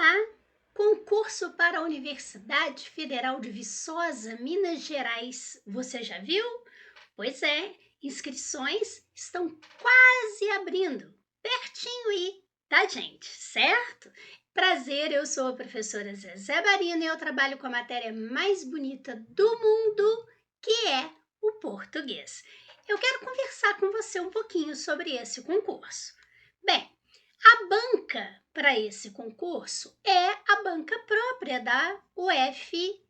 Olá! Concurso para a Universidade Federal de Viçosa, Minas Gerais. Você já viu? Pois é, inscrições estão quase abrindo, pertinho aí da gente, certo? Prazer, eu sou a professora Zezé Barina e eu trabalho com a matéria mais bonita do mundo, que é o português. Eu quero conversar com você um pouquinho sobre esse concurso. Bem, a banca para esse concurso é a banca própria da UFV,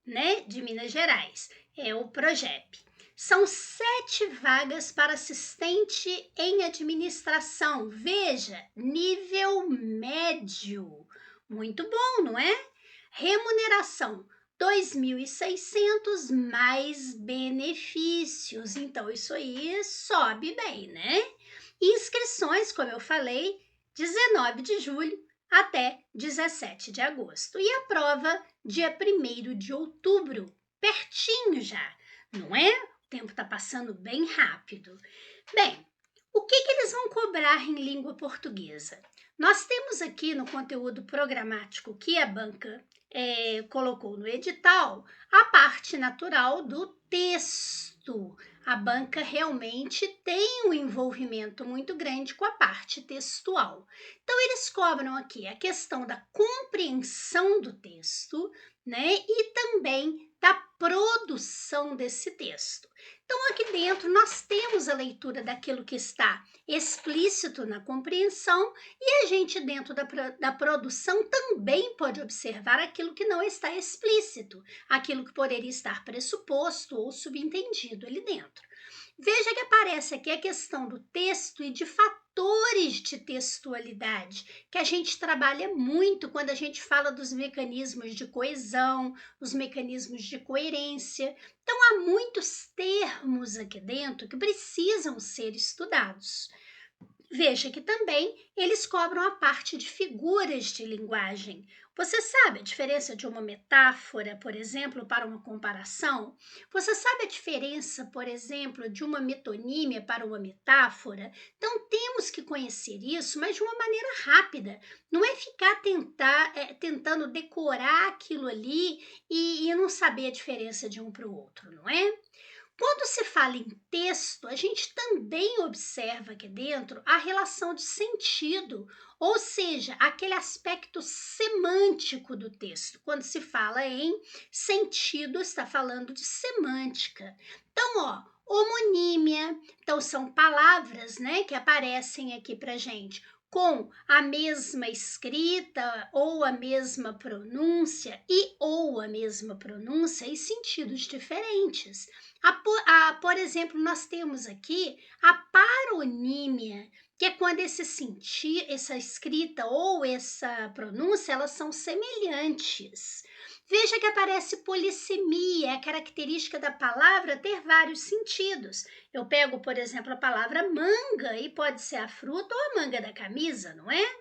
né, de Minas Gerais, é o PROGEP. São 7 vagas para assistente em administração. Veja, nível médio. Muito bom, não é? Remuneração 2.600 mais benefícios. Então, isso aí sobe bem, né? Inscrições, como eu falei, 19 de julho até 17 de agosto. E a prova, dia 1º de outubro, pertinho já, não é? O tempo está passando bem rápido. Bem, o que eles vão cobrar em língua portuguesa? Nós temos aqui no conteúdo programático que a banca colocou no edital a parte natural do texto. A banca realmente tem um envolvimento muito grande com a parte textual. Então, eles cobram aqui a questão da compreensão do texto, né? E também da produção desse texto. Então, aqui dentro nós temos a leitura daquilo que está explícito na compreensão e a gente, dentro da produção, também pode observar aquilo que não está explícito, aquilo que poderia estar pressuposto ou subentendido ali dentro. Veja que aparece aqui a questão do texto e de fatores de textualidade, que a gente trabalha muito quando a gente fala dos mecanismos de coesão, os mecanismos de coerência. Então, há muitos termos aqui dentro que precisam ser estudados. Veja que também eles cobram a parte de figuras de linguagem. Você sabe a diferença de uma metáfora, por exemplo, para uma comparação? Você sabe a diferença, por exemplo, de uma metonímia para uma metáfora? Então, temos que conhecer isso, mas de uma maneira rápida. Não é ficar tentando decorar aquilo ali e não saber a diferença de um para o outro, não é? Quando se fala em texto, a gente também observa aqui dentro a relação de sentido, ou seja, aquele aspecto semântico do texto. Quando se fala em sentido, está falando de semântica. Então, homonímia, então são palavras, né, que aparecem aqui para gente com a mesma escrita ou a mesma pronúncia ou a mesma pronúncia e sentidos diferentes. Por exemplo, nós temos aqui a paronímia, que é quando essa escrita ou essa pronúncia, elas são semelhantes. Veja que aparece polissemia, é a característica da palavra ter vários sentidos. Eu pego, por exemplo, a palavra manga e pode ser a fruta ou a manga da camisa, não é?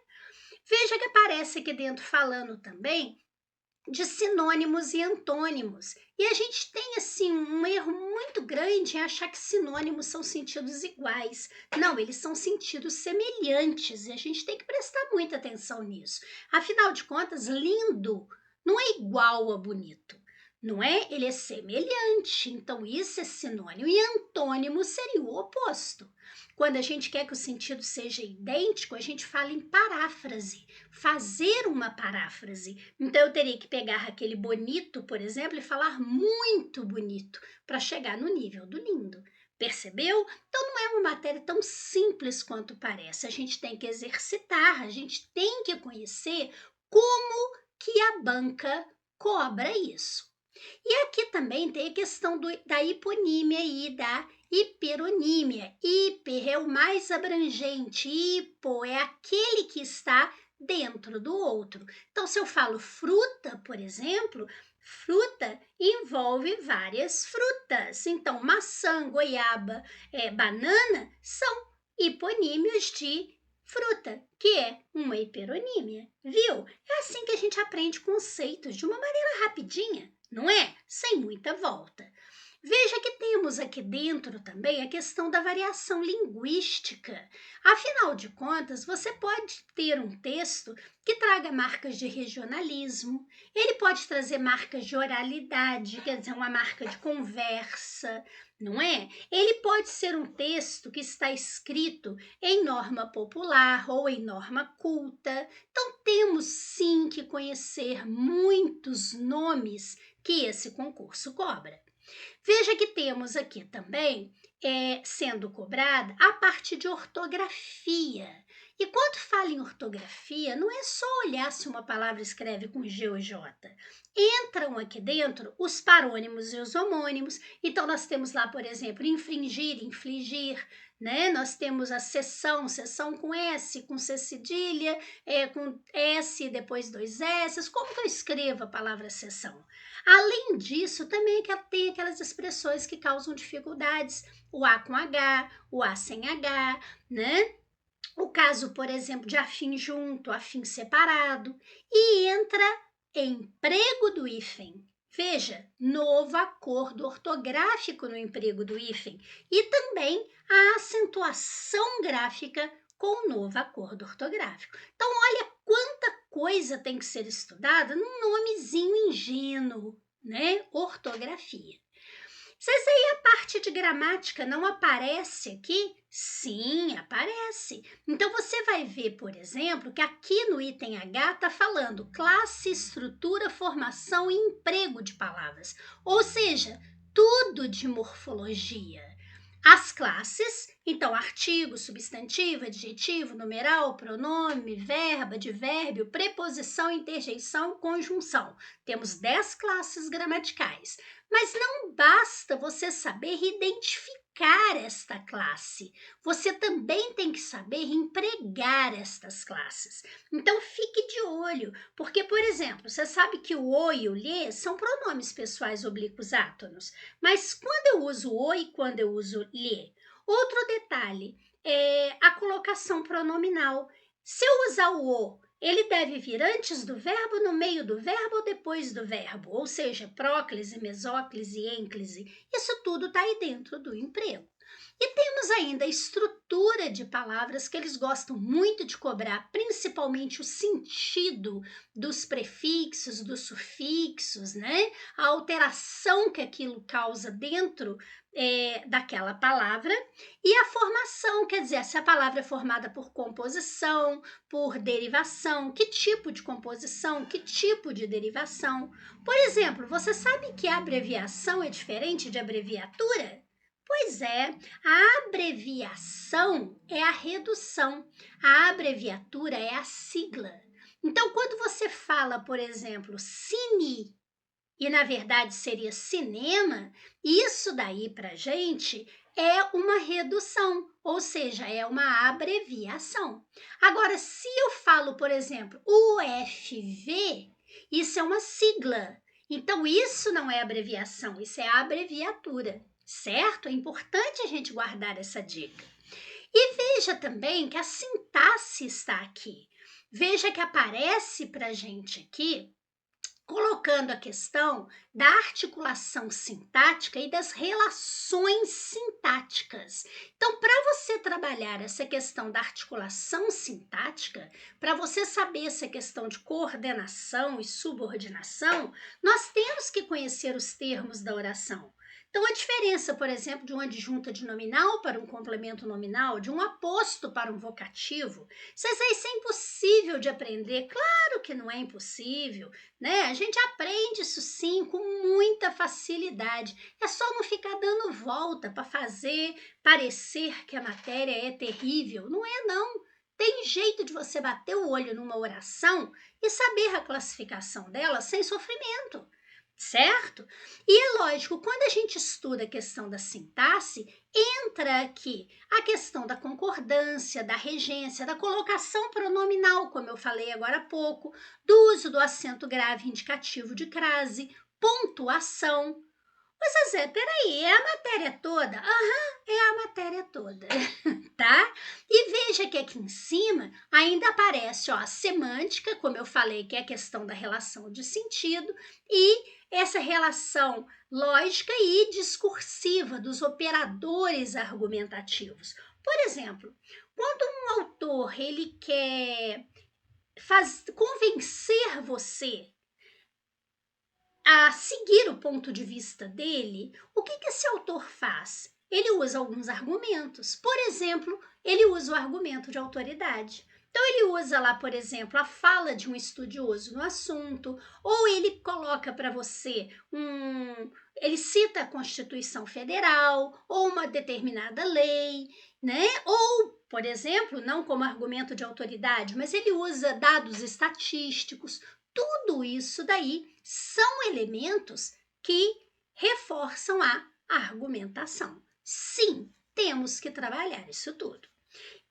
Veja que aparece aqui dentro falando também de sinônimos e antônimos. E a gente tem, assim, um erro muito grande em achar que sinônimos são sentidos iguais. Não, eles são sentidos semelhantes e a gente tem que prestar muita atenção nisso. Afinal de contas, lindo não é igual a bonito, não é? Ele é semelhante, então isso é sinônimo. E antônimo seria o oposto. Quando a gente quer que o sentido seja idêntico, a gente fala em paráfrase, fazer uma paráfrase. Então, eu teria que pegar aquele bonito, por exemplo, e falar muito bonito para chegar no nível do lindo. Percebeu? Então, não é uma matéria tão simples quanto parece. A gente tem que exercitar, a gente tem que conhecer como que a banca cobra isso. E aqui também tem a questão da hiponímia e da hiperonímia. Hiper é o mais abrangente, hipo é aquele que está dentro do outro. Então, se eu falo fruta, por exemplo, fruta envolve várias frutas. Então, maçã, goiaba, banana são hiponímios de fruta, que é uma hiperonímia, viu? É assim que a gente aprende conceitos de uma maneira rapidinha, não é? Sem muita volta. Veja que temos aqui dentro também a questão da variação linguística. Afinal de contas, você pode ter um texto que traga marcas de regionalismo, ele pode trazer marcas de oralidade, quer dizer, uma marca de conversa, não é? Ele pode ser um texto que está escrito em norma popular ou em norma culta. Então, temos sim que conhecer muitos nomes que esse concurso cobra. Veja que temos aqui também sendo cobrada a parte de ortografia. E quando fala em ortografia, não é só olhar se uma palavra escreve com G ou J. Entram aqui dentro os parônimos e os homônimos. Então, nós temos lá, por exemplo, infringir, infligir, né? Nós temos a sessão, sessão com S, com C cedilha, com S depois dois S. Como que eu escrevo a palavra sessão? Além disso, também tem aquelas expressões que causam dificuldades, o A com H, o A sem H, né? O caso, por exemplo, de afim junto, afim separado, e entra emprego do hífen. Veja, novo acordo ortográfico no emprego do hífen e também a acentuação gráfica com o novo acordo ortográfico. Então, olha quanta coisa tem que ser estudada num nomezinho ingênuo, né? Ortografia. Mas aí a parte de gramática não aparece aqui? Sim, aparece. Então você vai ver, por exemplo, que aqui no item H está falando classe, estrutura, formação e emprego de palavras. Ou seja, tudo de morfologia. As classes, então artigo, substantivo, adjetivo, numeral, pronome, verbo, advérbio, preposição, interjeição, conjunção. Temos 10 classes gramaticais. Mas não basta você saber identificar esta classe, você também tem que saber empregar estas classes. Então fique de olho, porque, por exemplo, você sabe que o o e o lhe são pronomes pessoais oblíquos átonos, mas quando eu uso o e quando eu uso lhe? Outro detalhe é a colocação pronominal. Se eu usar o, ele deve vir antes do verbo, no meio do verbo ou depois do verbo, ou seja, próclise, mesóclise, ênclise. Isso tudo está aí dentro do emprego. E temos ainda a estrutura de palavras que eles gostam muito de cobrar, principalmente o sentido dos prefixos, dos sufixos, né? A alteração que aquilo causa dentro daquela palavra e a formação, quer dizer, se a palavra é formada por composição, por derivação, que tipo de composição, que tipo de derivação. Por exemplo, você sabe que a abreviação é diferente de abreviatura? Pois é, a abreviação é a redução, a abreviatura é a sigla. Então, quando você fala, por exemplo, cine, e na verdade seria cinema, isso daí para gente é uma redução, ou seja, é uma abreviação. Agora, se eu falo, por exemplo, UFV, isso é uma sigla. Então, isso não é abreviação, isso é abreviatura, certo? É importante a gente guardar essa dica. E veja também que a sintaxe está aqui. Veja que aparece para a gente aqui colocando a questão da articulação sintática e das relações sintáticas. Então, para você trabalhar essa questão da articulação sintática, para você saber essa questão de coordenação e subordinação, nós temos que conhecer os termos da oração. Então, a diferença, por exemplo, de uma adjunta de nominal para um complemento nominal, de um aposto para um vocativo, isso é impossível de aprender. Claro que não é impossível, né? A gente aprende isso sim com muita facilidade. É só não ficar dando volta para fazer parecer que a matéria é terrível. Não é, não. Tem jeito de você bater o olho numa oração e saber a classificação dela sem sofrimento, certo? E é lógico, quando a gente estuda a questão da sintaxe, entra aqui a questão da concordância, da regência, da colocação pronominal, como eu falei agora há pouco, do uso do acento grave indicativo de crase, pontuação. Mas, Zé, peraí, é a matéria toda? Aham, é a matéria toda, tá? E veja que aqui em cima ainda aparece a semântica, como eu falei, que é a questão da relação de sentido, e essa relação lógica e discursiva dos operadores argumentativos. Por exemplo, quando um autor ele quer convencer você a seguir o ponto de vista dele, o que esse autor faz? Ele usa alguns argumentos. Por exemplo, ele usa o argumento de autoridade. Então, ele usa lá, por exemplo, a fala de um estudioso no assunto, ou ele coloca para você ele cita a Constituição Federal, ou uma determinada lei, né? Ou, por exemplo, não como argumento de autoridade, mas ele usa dados estatísticos. Tudo isso daí são elementos que reforçam a argumentação. Sim, temos que trabalhar isso tudo.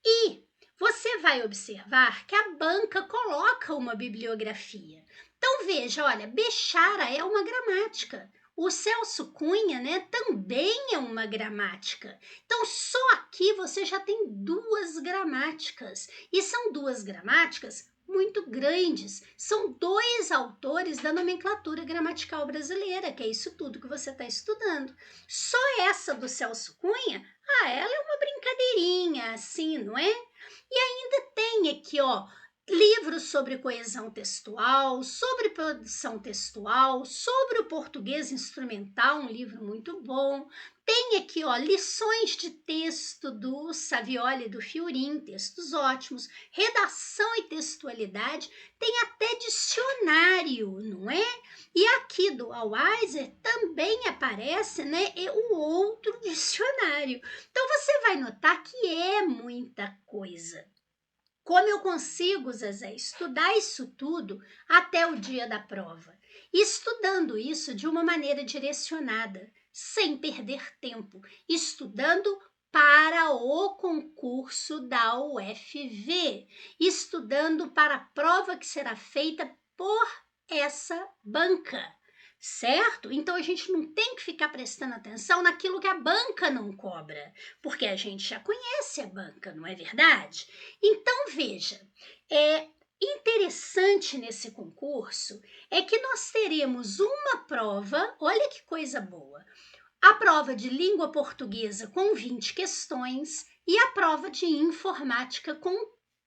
E você vai observar que a banca coloca uma bibliografia. Então veja, olha, Bechara é uma gramática. O Celso Cunha, né, também é uma gramática. Então só aqui você já tem 2 gramáticas. E são 2 gramáticas muito grandes. São 2 autores da nomenclatura gramatical brasileira, que é isso tudo que você está estudando. Só essa do Celso Cunha, ela é uma brincadeirinha, assim, não é? E ainda tem aqui, ó, livros sobre coesão textual, sobre produção textual, sobre o português instrumental, um livro muito bom. Tem aqui, ó, lições de texto do Savioli e do Fiorin, textos ótimos, redação e textualidade, tem até dicionário, não é? E aqui do Weiser também aparece, né, o outro dicionário. Então você vai notar que é muita coisa. Como eu consigo, Zezé, estudar isso tudo até o dia da prova? Estudando isso de uma maneira direcionada, sem perder tempo, estudando para o concurso da UFV, estudando para a prova que será feita por essa banca. Certo? Então a gente não tem que ficar prestando atenção naquilo que a banca não cobra, porque a gente já conhece a banca, não é verdade? Então veja, interessante nesse concurso é que nós teremos uma prova, olha que coisa boa, a prova de língua portuguesa com 20 questões e a prova de informática com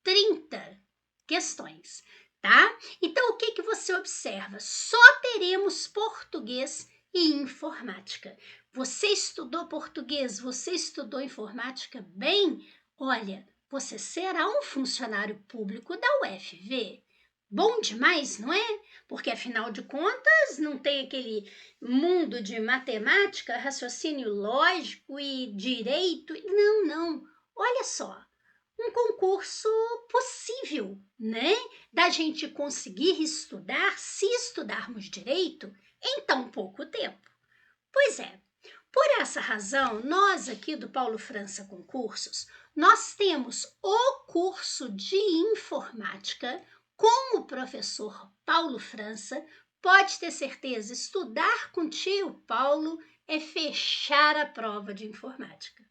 30 questões. Tá? Então, o que você observa? Só teremos português e informática. Você estudou português, você estudou informática bem? Olha, você será um funcionário público da UFV. Bom demais, não é? Porque, afinal de contas, não tem aquele mundo de matemática, raciocínio lógico e direito. Não, não. Olha só. Um concurso possível, né? Da gente conseguir estudar, se estudarmos direito, em tão pouco tempo. Pois é, por essa razão, nós aqui do Paulo França Concursos, nós temos o curso de informática com o professor Paulo França. Pode ter certeza, estudar com tio Paulo é fechar a prova de informática.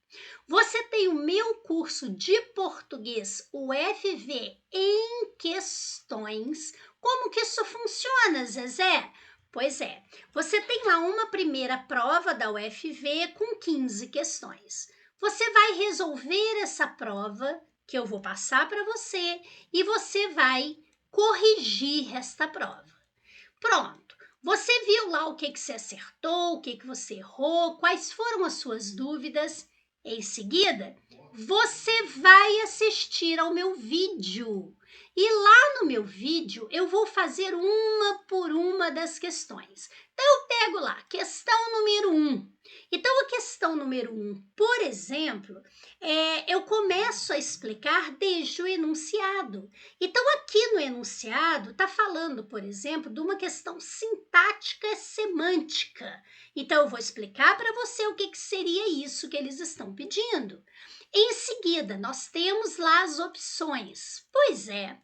Você tem o meu curso de português, o FV em questões. Como que isso funciona, Zezé? Pois é, você tem lá uma primeira prova da UFV com 15 questões. Você vai resolver essa prova, que eu vou passar para você, e você vai corrigir esta prova. Pronto. Você viu lá o que você acertou, o que você errou, quais foram as suas dúvidas. Em seguida, você vai assistir ao meu vídeo. E lá no meu vídeo, eu vou fazer uma por uma das questões. Então, eu pego lá, questão número 1. Então, a questão número 1, por exemplo, eu começo a explicar desde o enunciado. Então, aqui no enunciado, está falando, por exemplo, de uma questão sintática semântica. Então, eu vou explicar para você o que seria isso que eles estão pedindo. Em seguida, nós temos lá as opções. Pois é,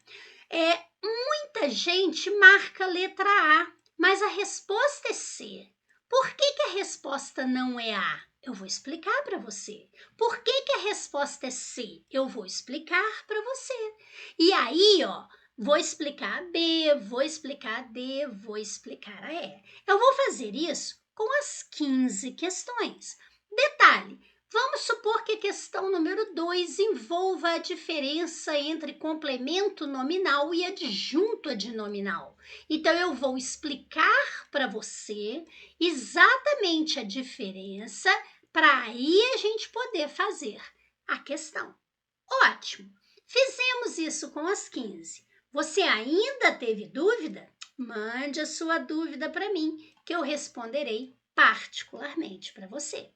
muita gente marca a letra A, mas a resposta é C. Por que a resposta não é A? Eu vou explicar para você. Por que a resposta é C? Eu vou explicar para você. E aí, ó, Vou explicar a B, vou explicar a D, vou explicar a E. Eu vou fazer isso com as 15 questões. Detalhe, vamos supor que a questão número 2 envolva a diferença entre complemento nominal e adjunto adnominal. Então, eu vou explicar para você exatamente a diferença para aí a gente poder fazer a questão. Ótimo! Fizemos isso com as 15. Você ainda teve dúvida? Mande a sua dúvida para mim, que eu responderei particularmente para você.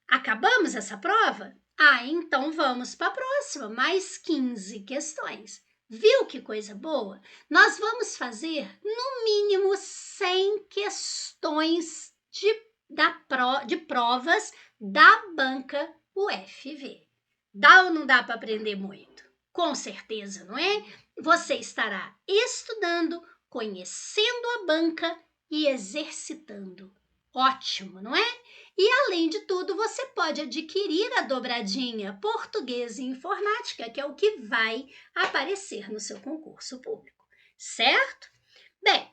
Acabamos essa prova? Então vamos para a próxima, mais 15 questões. Viu que coisa boa? Nós vamos fazer no mínimo 100 questões de provas da banca UFV. Dá ou não dá para aprender muito? Com certeza, não é? Você estará estudando, conhecendo a banca e exercitando. Ótimo, não é? E, além de tudo, você pode adquirir a dobradinha Português e Informática, que é o que vai aparecer no seu concurso público, certo? Bem,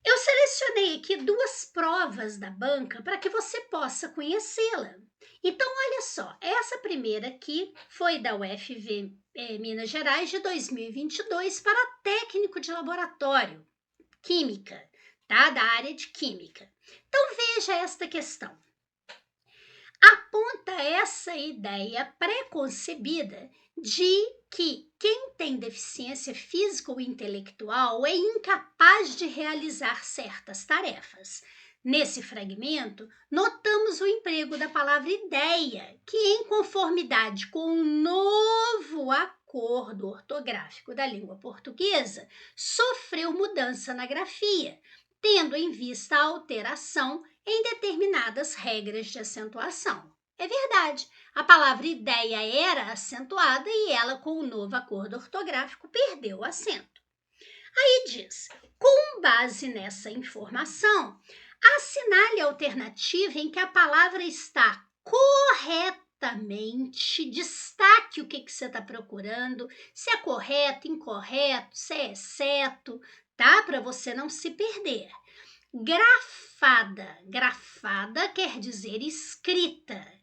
eu selecionei aqui 2 provas da banca para que você possa conhecê-la. Então, olha só, essa primeira aqui foi da UFV Minas Gerais de 2022 para técnico de laboratório, Química, tá? Da área de Química. Então, veja esta questão. Aponta essa ideia preconcebida de que quem tem deficiência física ou intelectual é incapaz de realizar certas tarefas. Nesse fragmento, notamos o emprego da palavra ideia, que, em conformidade com o novo acordo ortográfico da língua portuguesa, sofreu mudança na grafia, tendo em vista a alteração em determinadas regras de acentuação. É verdade, a palavra ideia era acentuada e ela, com o novo acordo ortográfico, perdeu o acento. Aí diz, com base nessa informação, assinale a alternativa em que a palavra está corretamente, destaque o que você está procurando, se é correto, incorreto, se é exceto, tá? Para você não se perder. Grafada. Grafada quer dizer escrita.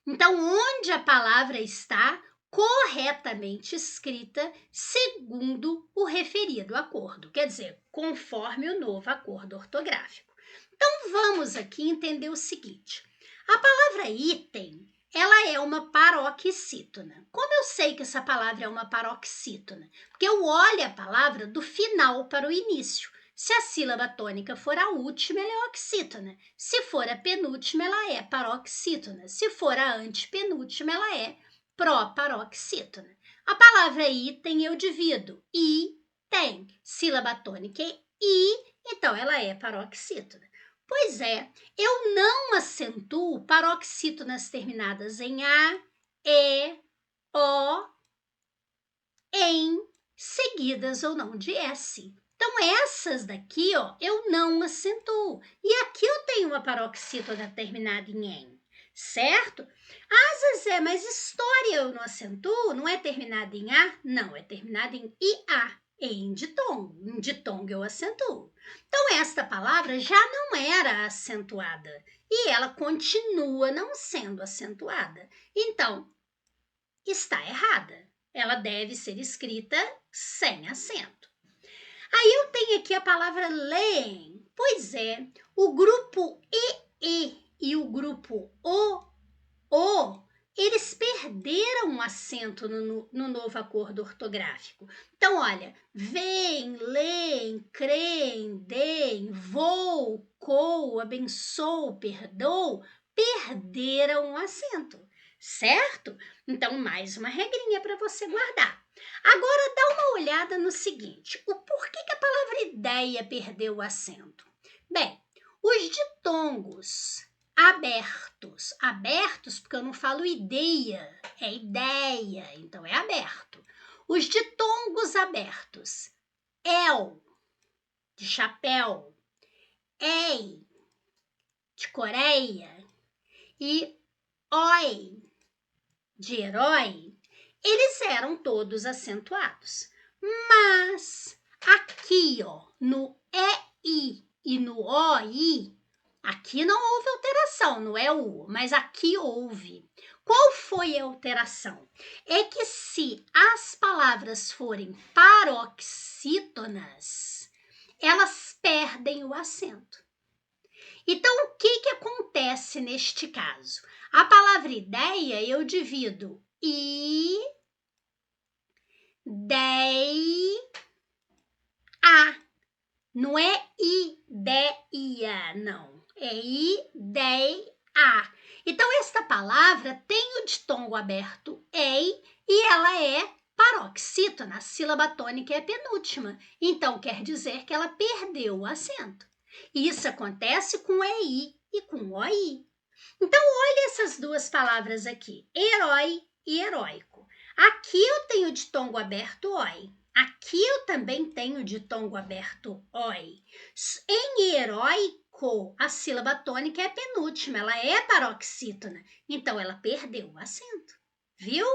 Então, onde a palavra está corretamente escrita segundo o referido acordo, quer dizer, conforme o novo acordo ortográfico. Então, vamos aqui entender o seguinte. A palavra item, ela é uma paroxítona. Como eu sei que essa palavra é uma paroxítona? Porque eu olho a palavra do final para o início. Se a sílaba tônica for a última, ela é oxítona. Se for a penúltima, ela é paroxítona. Se for a antepenúltima, ela é proparoxítona. A palavra item eu divido. I, tem. Sílaba tônica é I, então ela é paroxítona. Pois é, eu não acentuo paroxítonas terminadas em A, E, O, em, seguidas ou não de S. Então, essas daqui, ó, eu não acentuo. E aqui eu tenho uma paroxítona terminada em em, certo? Ah, Zezé, mas história eu não acentuo? Não é terminada em A? Não, é terminada em IA. Em ditongo. Em ditongo eu acentuo. Então, esta palavra já não era acentuada. E ela continua não sendo acentuada. Então, está errada. Ela deve ser escrita sem acento. Aí eu tenho aqui a palavra leem. Pois é, o grupo e o grupo o, eles perderam o acento no novo acordo ortográfico. Então, olha, veem, leem, creem, deem, vou, coo, abençoo, perdoo, perderam o acento, certo? Então, mais uma regrinha para você guardar. Agora, dá uma olhada no seguinte, o porquê que a palavra ideia perdeu o acento? Bem, os ditongos abertos porque eu não falo ideia, é ideia, então é aberto. Os ditongos abertos, el, de chapéu, ei, de Coreia, e oi, de herói, eles eram todos acentuados. Mas aqui, ó, no EI e no OI, aqui não houve alteração, não é o, mas aqui houve. Qual foi a alteração? É que se as palavras forem paroxítonas, elas perdem o acento. Então, o que acontece neste caso? A palavra ideia eu divido ideia. Não é ideia, não. É ideia. Então, esta palavra tem o ditongo aberto ei e ela é paroxítona. A sílaba tônica é a penúltima. Então, quer dizer que ela perdeu o acento. E isso acontece com EI e com OI. Então, olha essas duas palavras aqui, herói e heróico. Aqui eu tenho ditongo aberto oi. Aqui eu também tenho ditongo aberto oi. Em heróico, a sílaba tônica é a penúltima, ela é paroxítona. Então, ela perdeu o acento. Viu?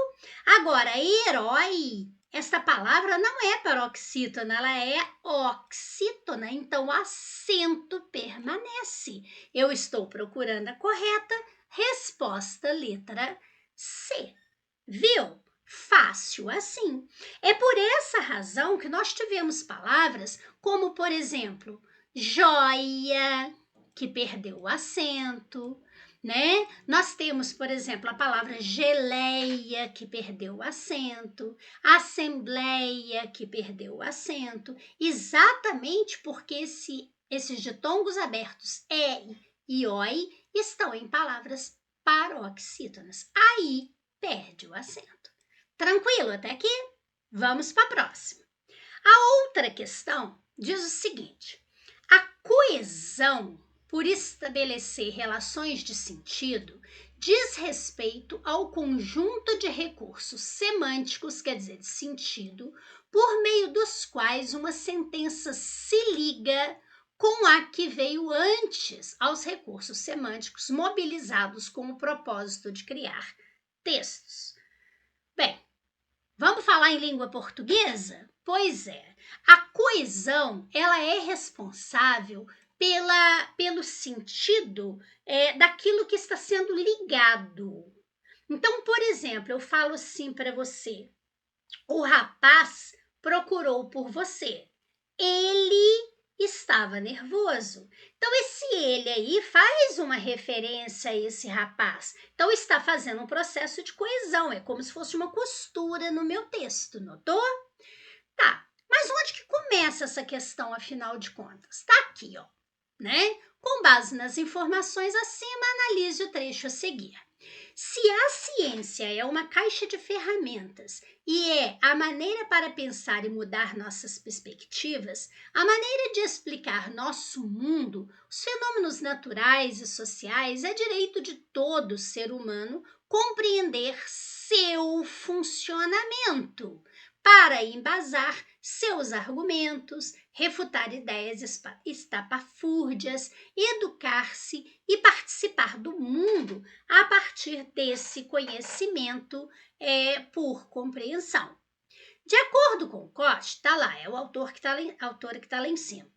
Agora, herói, essa palavra não é paroxítona, ela é oxítona, então o acento permanece. Eu estou procurando a correta resposta, letra C. Viu? Fácil assim. É por essa razão que nós tivemos palavras como, por exemplo, joia, que perdeu o acento, né? Nós temos, por exemplo, a palavra geleia, que perdeu o acento, assembleia, que perdeu o acento, exatamente porque esses ditongos abertos e oi estão em palavras paroxítonas. Aí perde o acento. Tranquilo até aqui? Vamos para a próxima. A outra questão diz o seguinte: a coesão, por estabelecer relações de sentido, diz respeito ao conjunto de recursos semânticos, quer dizer, de sentido, por meio dos quais uma sentença se liga com a que veio antes aos recursos semânticos mobilizados com o propósito de criar textos. Bem, vamos falar em língua portuguesa? Pois é, a coesão ela é responsável pelo sentido daquilo que está sendo ligado. Então, por exemplo, eu falo assim para você: o rapaz procurou por você. Ele estava nervoso. Então, esse ele aí faz uma referência a esse rapaz. Então, está fazendo um processo de coesão. É como se fosse uma costura no meu texto, notou? Tá, mas onde que começa essa questão, afinal de contas? Tá aqui, ó, né? Com base nas informações acima, analise o trecho a seguir. Se a ciência é uma caixa de ferramentas e é a maneira para pensar e mudar nossas perspectivas, a maneira de explicar nosso mundo, os fenômenos naturais e sociais, é direito de todo ser humano compreender seu funcionamento para embasar seus argumentos, refutar ideias estapafúrdias, educar-se e participar do mundo a partir desse conhecimento por compreensão. De acordo com Coste, está lá, é o autor que está lá em cima.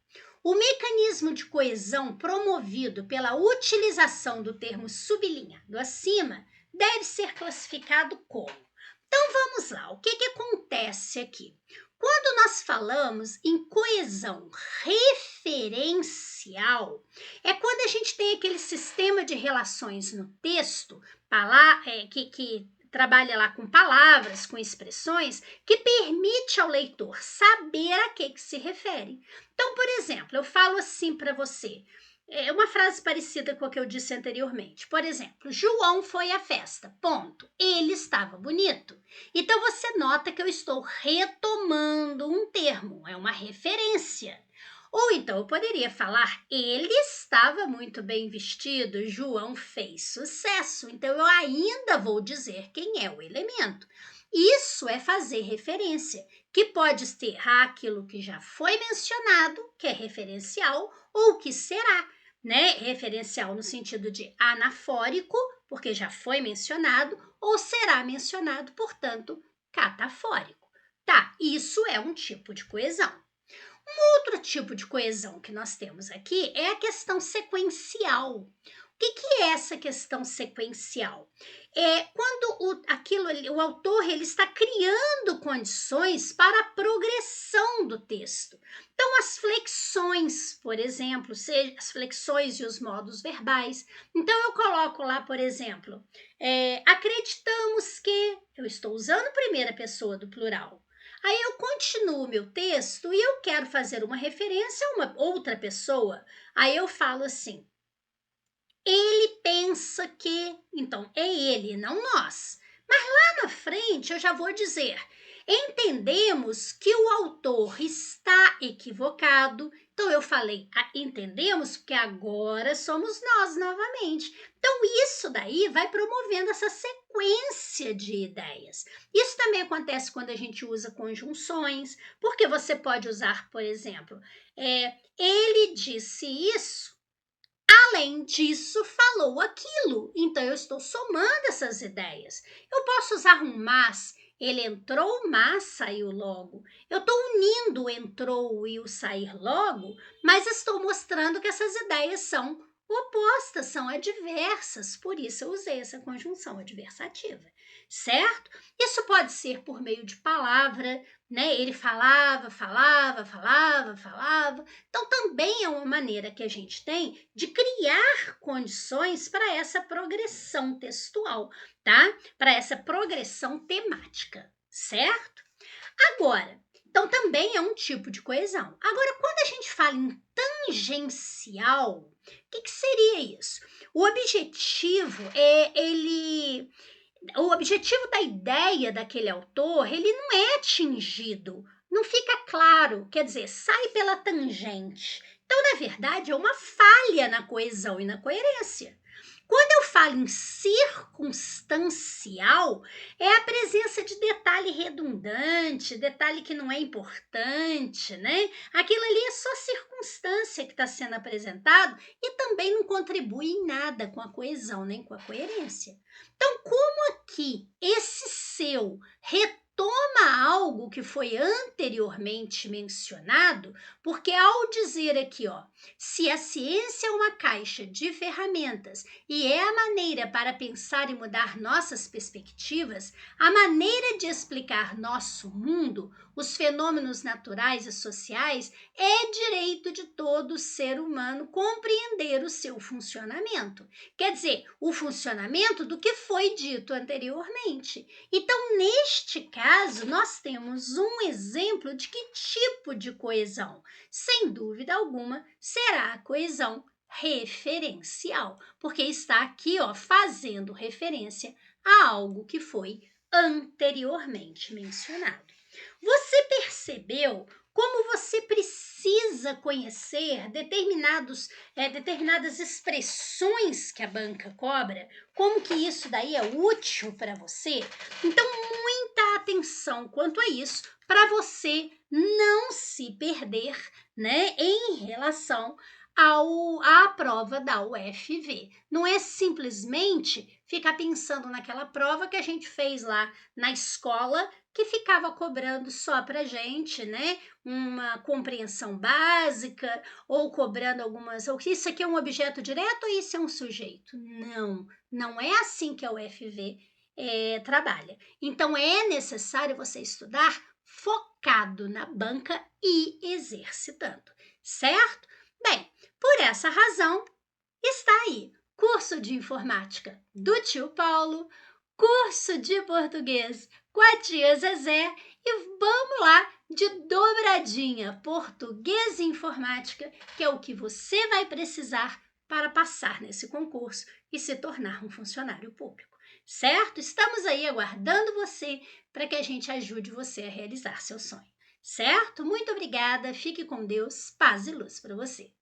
O mecanismo de coesão promovido pela utilização do termo sublinhado acima deve ser classificado como. Então vamos lá, o que acontece aqui? Quando nós falamos em coesão referencial, é quando a gente tem aquele sistema de relações no texto que trabalha lá com palavras, com expressões, que permite ao leitor saber a que se refere. Então, por exemplo, eu falo assim para você, uma frase parecida com a que eu disse anteriormente. Por exemplo, João foi à festa, ponto. Ele estava bonito. Então, você nota que eu estou retomando um termo, é uma referência. Ou então, eu poderia falar, ele estava muito bem vestido, João fez sucesso. Então, eu ainda vou dizer quem é o elemento. Isso é fazer referência, que pode ser aquilo que já foi mencionado, que é referencial, ou que será, né? Referencial no sentido de anafórico, porque já foi mencionado, ou será mencionado, portanto, catafórico. Tá, isso é um tipo de coesão. Outro tipo de coesão que nós temos aqui é a questão sequencial. O que é essa questão sequencial? É quando o autor ele está criando condições para a progressão do texto. Então, as flexões, por exemplo, seja as flexões e os modos verbais. Então, eu coloco lá, por exemplo, acreditamos que eu estou usando primeira pessoa do plural. Aí eu continuo meu texto e eu quero fazer uma referência a uma outra pessoa. Aí eu falo assim: ele pensa que. Então, é ele, não nós. Mas lá na frente eu já vou dizer: entendemos que o autor está equivocado. Então, eu falei, entendemos, porque agora somos nós novamente. Então, isso daí vai promovendo essa sequência de ideias. Isso também acontece quando a gente usa conjunções, porque você pode usar, por exemplo, ele disse isso. Além disso, falou aquilo. Então, eu estou somando essas ideias. Eu posso usar um mas. Ele entrou, mas saiu logo. Eu estou unindo o entrou e o sair logo, mas estou mostrando que essas ideias são opostas, são adversas. Por isso, eu usei essa conjunção adversativa, certo? Isso pode ser por meio de palavra, né? Ele falava, falava, falava, falava. Então, também é uma maneira que a gente tem de criar condições para essa progressão textual, tá? Para essa progressão temática, certo? Agora, então também é um tipo de coesão. Agora, quando a gente fala em tangencial, o que seria isso? O objetivo da ideia daquele autor, ele não é atingido, não fica claro, quer dizer, sai pela tangente. Então, na verdade, é uma falha na coesão e na coerência. Quando eu falo em circunstancial, é a presença de detalhe redundante, detalhe que não é importante, né? Aquilo ali é só circunstância que está sendo apresentado e também não contribui em nada com a coesão, nem com a coerência. Então, como aqui esse seu retoma algo que foi anteriormente mencionado, porque ao dizer aqui, ó, se a ciência é uma caixa de ferramentas e é a maneira para pensar e mudar nossas perspectivas, a maneira de explicar nosso mundo, os fenômenos naturais e sociais, é direito de todo ser humano compreender o seu funcionamento. Quer dizer, o funcionamento do que foi dito anteriormente. Então, neste caso, nós temos um exemplo de que tipo de coesão? Sem dúvida alguma, será a coesão referencial, porque está aqui, ó, fazendo referência a algo que foi anteriormente mencionado. Você percebeu como você precisa conhecer determinadas expressões que a banca cobra? Como que isso daí é útil para você? Então, muita atenção quanto a isso, para você não se perder, né, em relação à prova da UFV. Não é simplesmente ficar pensando naquela prova que a gente fez lá na escola, que ficava cobrando só para gente, né, uma compreensão básica, ou cobrando algumas, ou isso aqui é um objeto direto ou isso é um sujeito. Não, não é assim que a UFV trabalha. Então, é necessário você estudar focado na banca e exercitando, certo? Bem, por essa razão, está aí curso de informática do tio Paulo, curso de português com a tia Zezé e vamos lá de dobradinha português e informática, que é o que você vai precisar para passar nesse concurso e se tornar um funcionário público, certo? Estamos aí aguardando você para que a gente ajude você a realizar seu sonho, certo? Muito obrigada, fique com Deus, paz e luz para você.